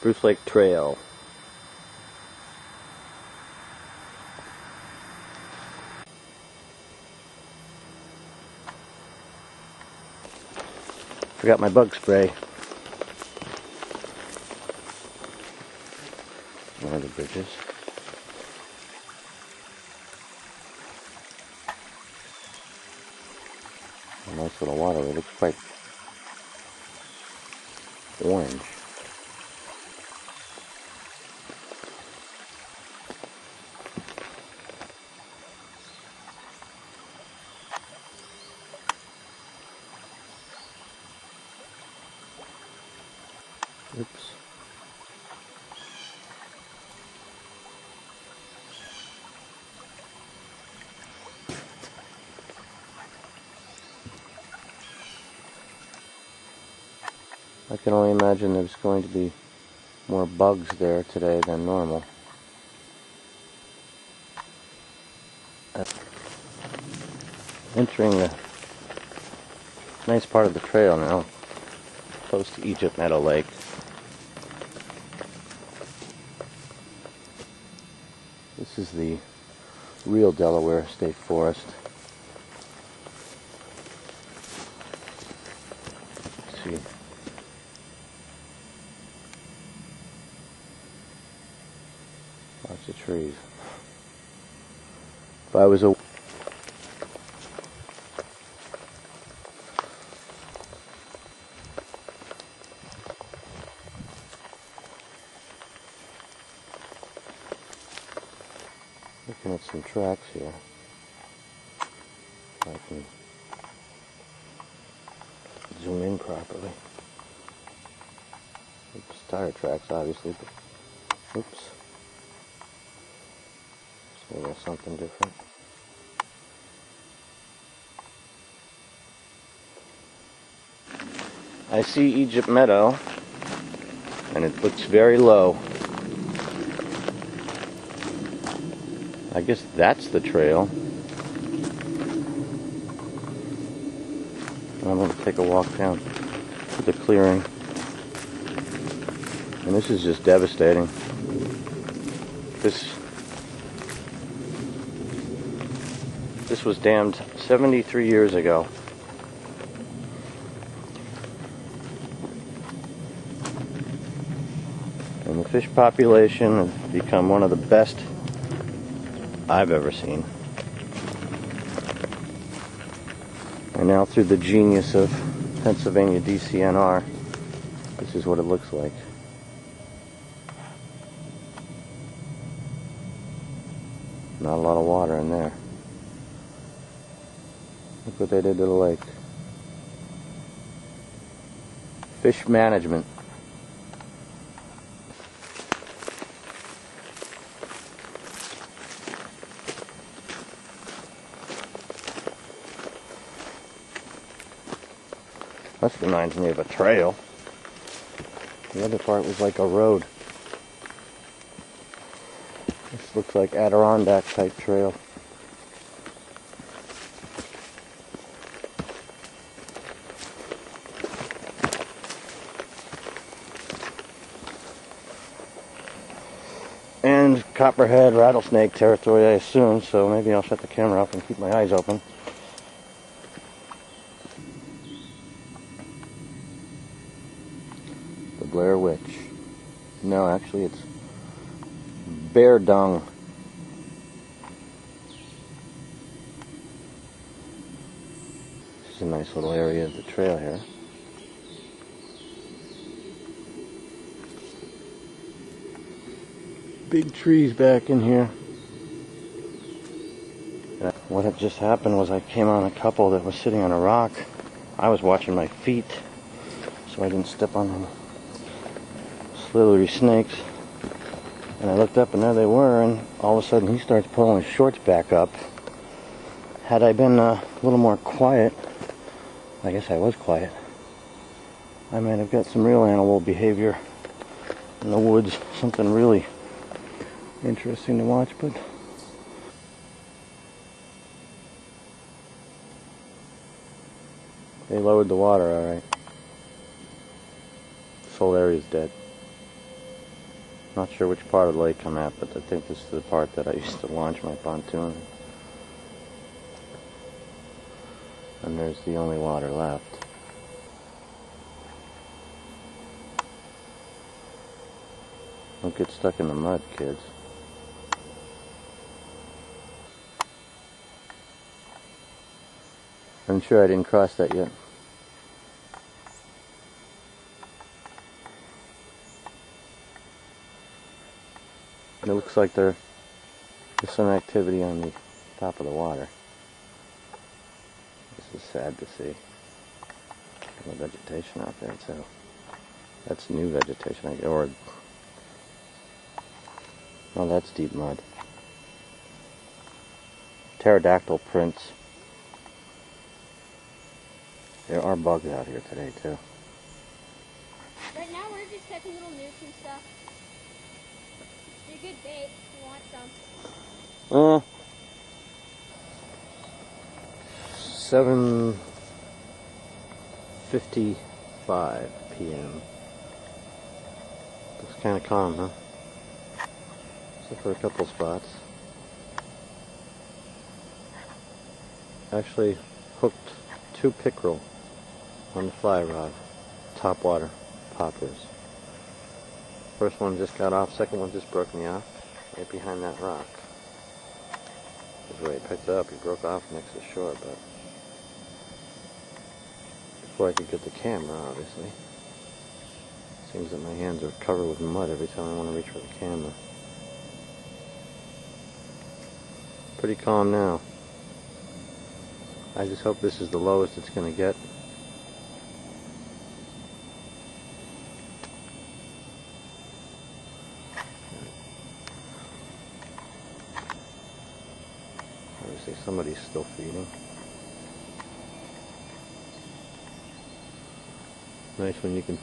Spruce Lake Trail. Forgot my bug spray. One of the bridges. A nice little water. It looks quite orange. Oops. I can only imagine there's going to be more bugs there today than normal. Entering the nice part of the trail now, close to Egypt Meadow Lake. This is the real Delaware State Forest. Let's see. Lots of trees. If I was a looking at some tracks here. I can zoom in properly. Oops, tire tracks obviously, but oops. So there's something different. I see Egypt Meadow, and it looks very low. I guess that's the trail. I'm going to take a walk down to the clearing. And this is just devastating. This was dammed 73 years ago. And the fish population has become one of the best I've ever seen. And now through the genius of Pennsylvania DCNR, this is what it looks like. Not a lot of water in there. Look what they did to the lake. Fish management. That reminds me of a trail. The other part was like a road. This looks like Adirondack type trail. And copperhead rattlesnake territory, I assume, so maybe I'll shut the camera off and keep my eyes open. The Blair Witch. No, actually it's bear dung. This is a nice little area of the trail here. Big trees back in here. What had just happened was I came on a couple that was sitting on a rock. I was watching my feet so I didn't step on any slithery snakes. And I looked up and there they were, and all of a sudden he starts pulling his shorts back up. Had I been a little more quiet, I guess I was quiet, I might have got some real animal behavior in the woods, something really interesting to watch, but they lowered the water, alright. This whole area's dead. Not sure which part of the lake I'm at, but I think this is the part that I used to launch my pontoon. And there's the only water left. Don't get stuck in the mud, kids. I'm sure I didn't cross that yet. It looks like there's some activity on the top of the water. This is sad to see. No vegetation out there too. That's new vegetation, or oh, that's deep mud. Pterodactyl prints. There are bugs out here today too. Right now we're just catching little newts and stuff. They're good bait if you want some. 7:55 p.m. Looks kind of calm, huh? Except for a couple spots. Actually hooked 2 pickerel on the fly rod, topwater poppers. First one just got off, second one just broke me off, right behind that rock. That's where he picked it up. He broke off next to the shore, but before I could get the camera, obviously. Seems that my hands are covered with mud every time I want to reach for the camera. Pretty calm now. I just hope this is the lowest it's going to get. Obviously somebody's still feeding. Nice when you can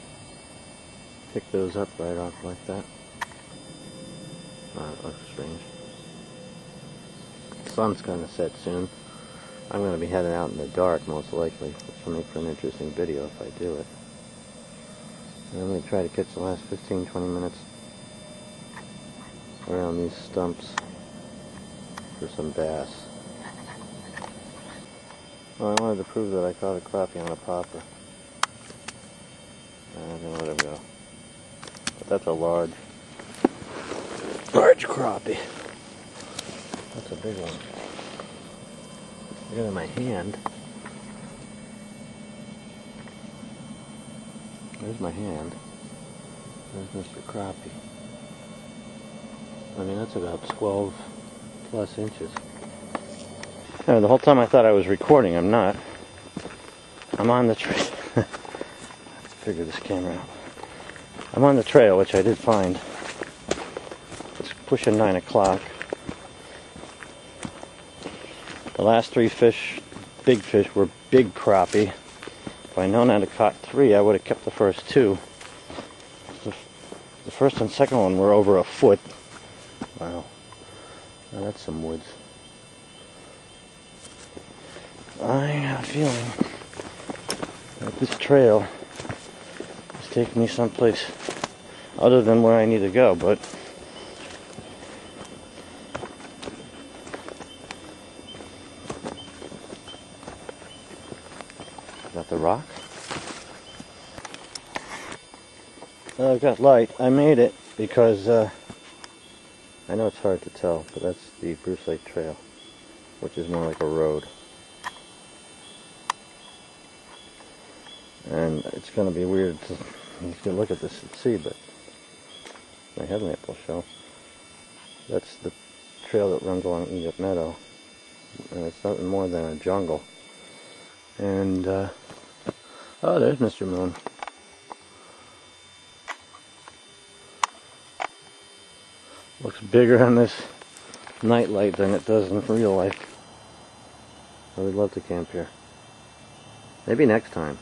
pick those up right off like that. Oh, it looks strange. The sun's going to set soon. I'm going to be heading out in the dark most likely, which will make for an interesting video if I do it. And I'm going to try to catch the last 15-20 minutes around these stumps for some bass. Well, I wanted to prove that I caught a crappie on a popper. I'm going to let him go. But that's a large crappie. That's a big one. Look at my hand. There's my hand. There's Mr. Crappie. I mean, that's about 12 plus inches. The whole time I thought I was recording, I'm not. I'm on the trail. Figure this camera out. I'm on the trail, which I did find. It's pushing 9 o'clock. The last 3 fish, big fish, were big crappie. If I'd known I'd have caught 3, I would have kept the first 2. The first and second one were over a foot. Wow. Now that's some woods. I have a feeling that this trail is taking me someplace other than where I need to go, but is that the rock? I've got light. I made it because I know it's hard to tell, but that's the Bruce Lake Trail, which is more like a road. And it's going to be weird to you can look at this and see, but my headlamp will show. That's the trail that runs along Egypt Meadow, and it's nothing more than a jungle. And oh, there's Mr. Moon. Looks bigger on this night light than it does in real life. I would love to camp here. Maybe next time.